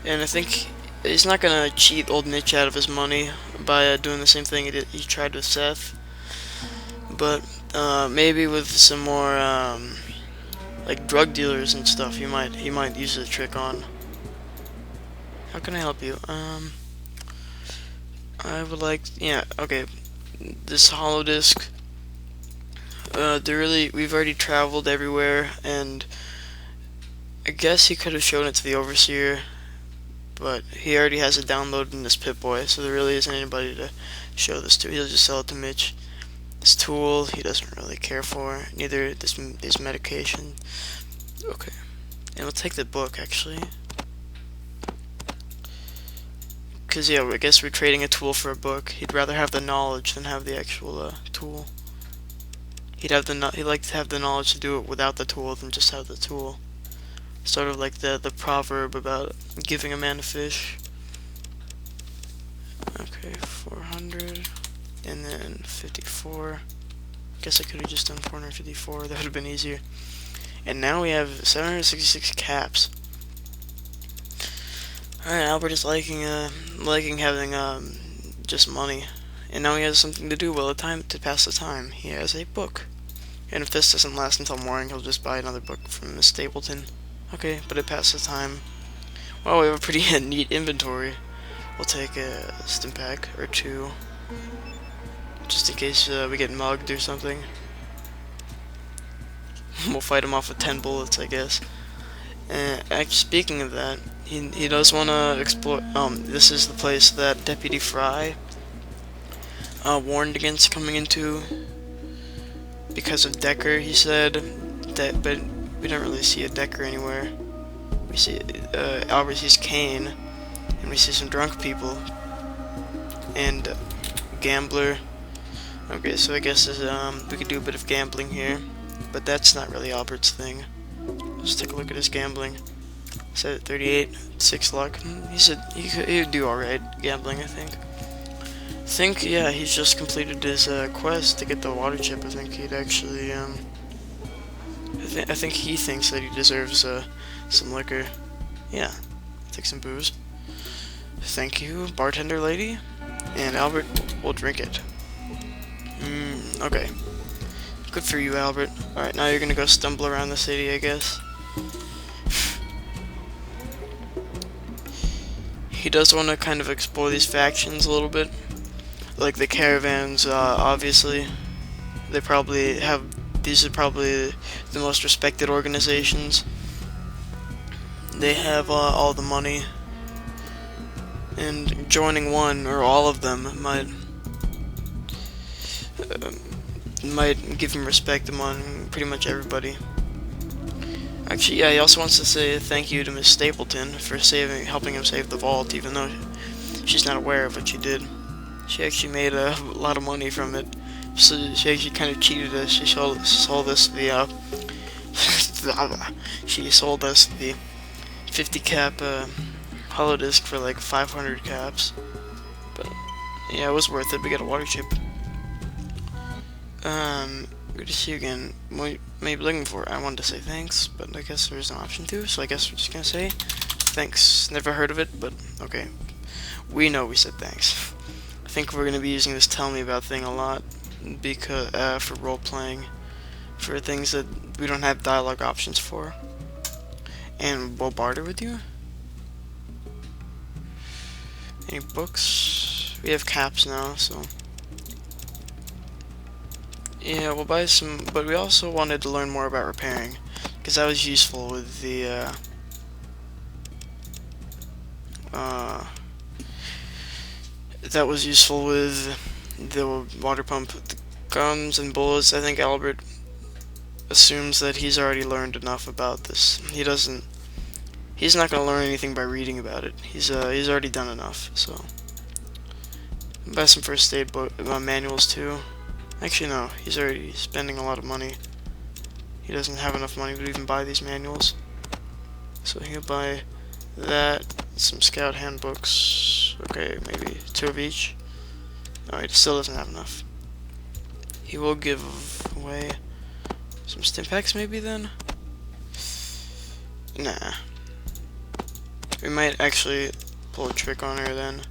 And I think he's not gonna cheat old Mitch out of his money by doing the same thing he tried with Seth, but maybe with some more like drug dealers and stuff, he might use the trick on. How can I help you? I would like, yeah, okay. This hollow disk. We've already traveled everywhere, and I guess he could have shown it to the overseer, but he already has it downloaded in this Pip-Boy, so there really isn't anybody to show this to. He'll just sell it to Mitch. This tool he doesn't really care for. Neither this medication. Okay, and we'll take the book actually, because yeah, I guess we're trading a tool for a book. He'd rather have the knowledge than have the actual tool. He'd like to have the knowledge to do it without the tool than just have the tool. Sort of like the proverb about giving a man a fish. Okay, 400, and then 54. Guess I could have just done 454. That would have been easier. And now we have 766 caps. Alright, Albert is liking having just money, and now he has something to do to pass the time. He has a book, and if this doesn't last until morning, he'll just buy another book from Miss Stapleton. Okay, but it passes the time. Well, we have a pretty neat inventory. We'll take a stim pack or two, just in case we get mugged or something. We'll fight him off with 10 bullets, I guess. And actually, speaking of that, he does want to explore. This is the place that Deputy Fry warned against coming into because of Decker. He said that, but we don't really see a Decker anywhere. We see Albert sees Kane, and we see some drunk people and Gambler. Okay, so I guess we could do a bit of gambling here, but that's not really Albert's thing. Let's take a look at his gambling. Set at 38, 6 luck. He said he would do alright gambling, I think. Yeah, he's just completed his quest to get the water chip. I think he'd actually, I think he thinks that he deserves some liquor. Yeah, take some booze. Thank you, bartender lady. And Albert will drink it. Okay. Good for you, Albert. Alright, now you're gonna go stumble around the city, I guess. He does want to kind of explore these factions a little bit. Like the caravans, obviously. These are probably the most respected organizations. They have all the money. And joining one, or all of them, might give him respect among pretty much everybody. Actually, yeah, he also wants to say thank you to Miss Stapleton for helping him save the vault, even though she's not aware of what she did. She actually made a lot of money from it. So she actually kind of cheated us. She sold us the she sold us the 50 cap hollow disk for like 500 caps. But yeah, it was worth it. We got a water chip. Good to see you again. What may you be looking for? I wanted to say thanks, but I guess there's an option to, so I guess we're just gonna say thanks. Never heard of it, but okay. We know we said thanks. I think we're gonna be using this tell me about thing a lot because for role playing, for things that we don't have dialogue options for. And we'll barter with you. Any books? We have caps now, so. Yeah, we'll buy some, but we also wanted to learn more about repairing, because that was useful with the, that was useful with the water pump. The guns and bullets, I think Albert assumes that he's already learned enough about this. He's not going to learn anything by reading about it. He's already done enough, so. Buy some first aid manuals too. Actually, no, he's already spending a lot of money. He doesn't have enough money to even buy these manuals. So he'll buy that, some scout handbooks. Okay, maybe 2 of each. No, he still doesn't have enough. He will give away some stim packs maybe then? Nah. We might actually pull a trick on her then.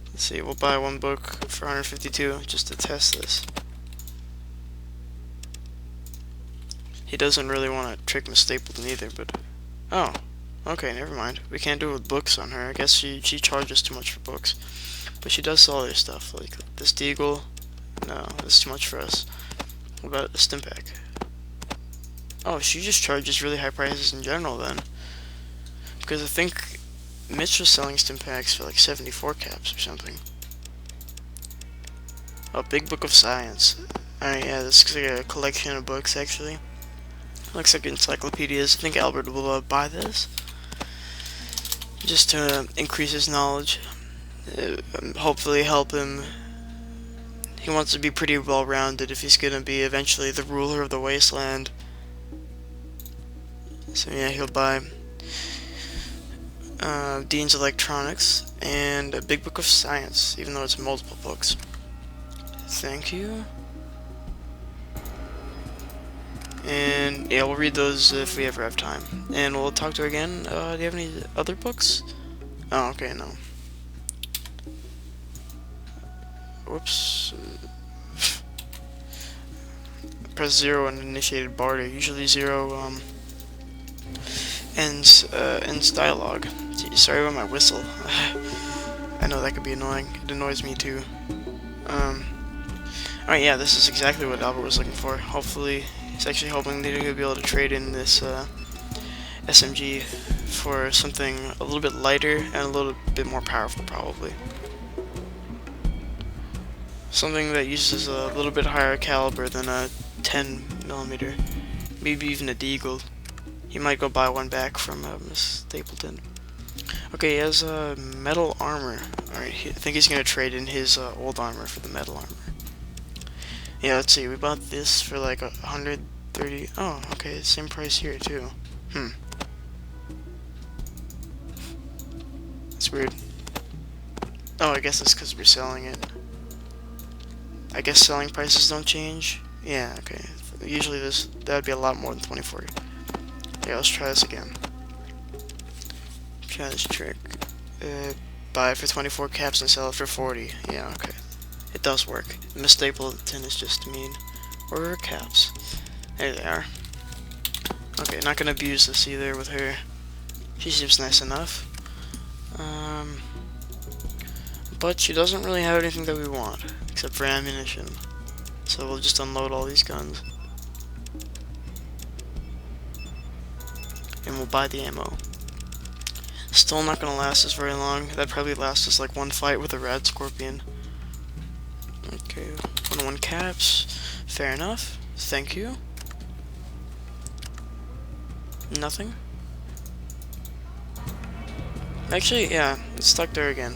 Let's see, we'll buy one book for 152 just to test this. He doesn't really want to trick Miss Stapleton either, but... Oh, okay, never mind. We can't do it with books on her. I guess she charges too much for books. But she does sell other stuff, like this Deagle. No, that's too much for us. What about the Stimpak? Oh, she just charges really high prices in general then. Because I think Mitch was selling Stimpaks for like 74 caps or something. Oh, Big Book of Science. Alright, yeah, this is like a collection of books actually. Looks like encyclopedias. I think Albert will buy this. Just to increase his knowledge. Hopefully help him. He wants to be pretty well-rounded if he's gonna be eventually the ruler of the wasteland. So yeah, he'll buy Dean's Electronics and a Big Book of Science, even though it's multiple books. Thank you. And yeah, we'll read those if we ever have time. And we'll talk to her again. Do you have any other books? Oh, okay, no. Whoops. Press 0 and initiated barter. Usually 0 ends dialogue. Sorry about my whistle. I know that could be annoying. It annoys me too. Alright, yeah, this is exactly what Albert was looking for. Hopefully, he's actually hoping that he'll be able to trade in this SMG for something a little bit lighter and a little bit more powerful, probably. Something that uses a little bit higher caliber than a 10mm, maybe even a Deagle. He might go buy one back from Miss Stapleton. Okay, he has metal armor. Alright, I think he's gonna trade in his old armor for the metal armor. Yeah, let's see, we bought this for like 130. Oh, okay, same price here too. That's weird. Oh, I guess it's because we're selling it. I guess selling prices don't change. Yeah, okay. Usually that would be a lot more than 24. Yeah, let's try this again. Try this trick. Buy it for 24 caps and sell it for 40. Yeah, okay. It does work. Miss Stapleton is just mean. Where are her caps? There they are. Okay, not gonna abuse this either with her. She seems nice enough. But she doesn't really have anything that we want, except for ammunition. So we'll just unload all these guns. And we'll buy the ammo. Still not gonna last us very long. That'd probably last us like one fight with a Rad Scorpion. Okay, 101 caps. Fair enough. Thank you. Nothing? Actually, yeah, it's stuck there again.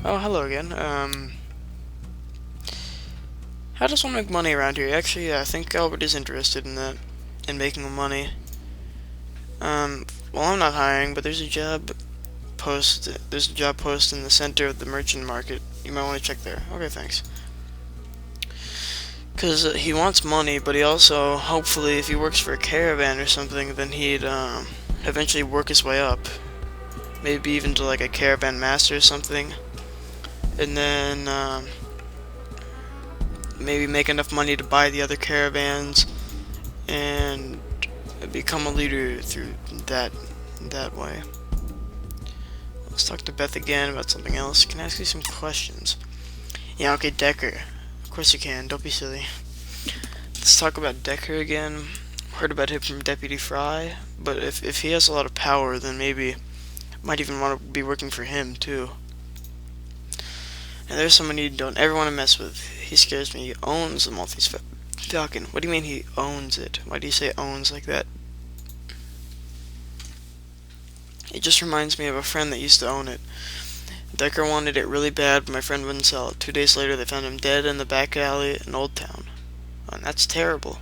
Oh, hello again. How does one make money around here? Actually, yeah, I think Albert is interested in that, in making money. Well, I'm not hiring, but there's a job post. There's a job post in the center of the merchant market. You might want to check there. Okay, thanks. Because he wants money, but he also, hopefully, if he works for a caravan or something, then he'd eventually work his way up. Maybe even to like a caravan master or something. And then maybe make enough money to buy the other caravans and become a leader through that way. Let's talk to Beth again about something else. Can I ask you some questions? Yeah, okay, Decker. Of course you can. Don't be silly. Let's talk about Decker again. Heard about him from Deputy Fry, but if he has a lot of power, then maybe might even want to be working for him too. And there's someone you don't ever want to mess with. He scares me. He owns the Maltese Falcon. What do you mean he owns it? Why do you say owns like that? It just reminds me of a friend that used to own it. Decker wanted it really bad, but my friend wouldn't sell it. 2 days later, they found him dead in the back alley in Old Town. Oh, and that's terrible.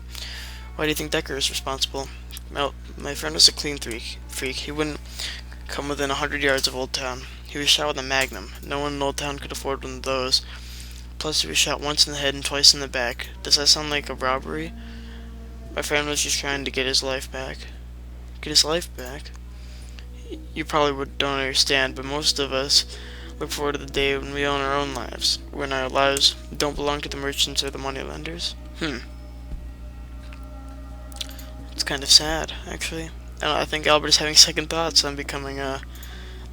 Why do you think Decker is responsible? Well, my friend was a clean freak. He wouldn't come within 100 yards of Old Town. He was shot with a Magnum. No one in Old Town could afford one of those. Plus, he was shot once in the head and twice in the back. Does that sound like a robbery? My friend was just trying to get his life back. Get his life back? you probably don't understand, but most of us look forward to the day when we own our own lives, when our lives don't belong to the merchants or the moneylenders. It's kind of sad, actually. I think Albert is having second thoughts on becoming a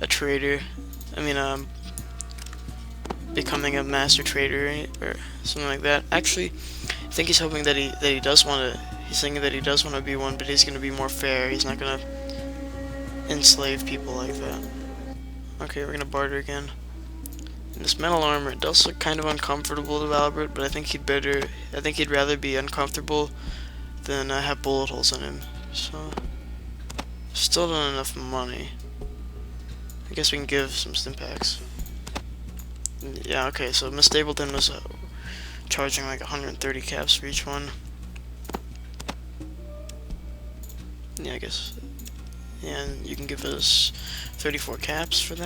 trader. I mean, becoming a master trader or something like that. Actually, I think he's hoping that he does want to. He's thinking that he does want to be one, but he's going to be more fair. He's not going to enslave people like that. Okay, we're going to barter again. And this metal armor, it does look kind of uncomfortable to Albert, but I think he'd rather be uncomfortable than have bullet holes in him. So, still not enough money. I guess we can give some stimpaks. Yeah, okay, so Miss Stapleton was charging like 130 caps for each one. Yeah, I guess. Yeah, and you can give us 34 caps for that.